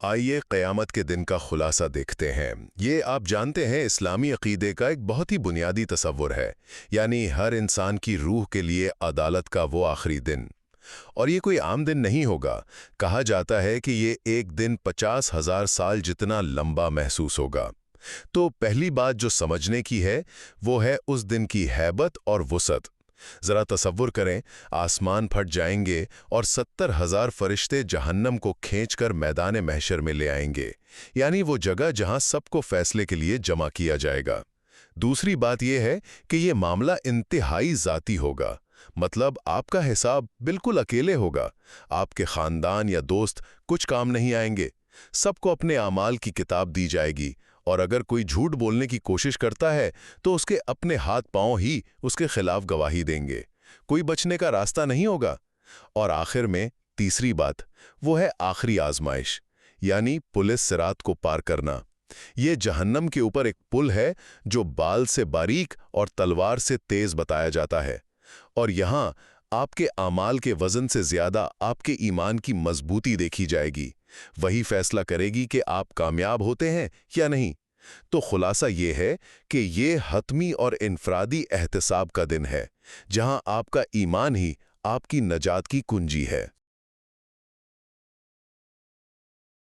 آئیے قیامت کے دن کا خلاصہ دیکھتے ہیں۔ یہ آپ جانتے ہیں اسلامی عقیدے کا ایک بہت ہی بنیادی تصور ہے، یعنی ہر انسان کی روح کے لیے عدالت کا وہ آخری دن۔ اور یہ کوئی عام دن نہیں ہوگا، کہا جاتا ہے کہ یہ ایک دن 50,000 سال جتنا لمبا محسوس ہوگا۔ تو پہلی بات جو سمجھنے کی ہے وہ ہے اس دن کی ہیبت اور وسعت۔ ذرا تصور کریں، آسمان پھٹ جائیں گے اور 70,000 فرشتے جہنم کو کھینچ کر میدان محشر میں لے آئیں گے، یعنی وہ جگہ جہاں سب کو فیصلے کے لیے جمع کیا جائے گا۔ دوسری بات یہ ہے کہ یہ معاملہ انتہائی ذاتی ہوگا، مطلب آپ کا حساب بالکل اکیلے ہوگا۔ آپ کے خاندان یا دوست کچھ کام نہیں آئیں گے، سب کو اپنے اعمال کی کتاب دی جائے گی، اور اگر کوئی جھوٹ بولنے کی کوشش کرتا ہے تو اس کے اپنے ہاتھ پاؤں ہی اس کے خلاف گواہی دیں گے۔ کوئی بچنے کا راستہ نہیں ہوگا۔ اور آخر میں تیسری بات، وہ ہے آخری آزمائش، یعنی پل صراط کو پار کرنا۔ یہ جہنم کے اوپر ایک پل ہے جو بال سے باریک اور تلوار سے تیز بتایا جاتا ہے، اور یہاں آپ کے اعمال کے وزن سے زیادہ آپ کے ایمان کی مضبوطی دیکھی جائے گی۔ وہی فیصلہ کرے گی کہ آپ کامیاب ہوتے ہیں یا نہیں۔ تو خلاصہ یہ ہے کہ یہ حتمی اور انفرادی احتساب کا دن ہے، جہاں آپ کا ایمان ہی آپ کی نجات کی کنجی ہے۔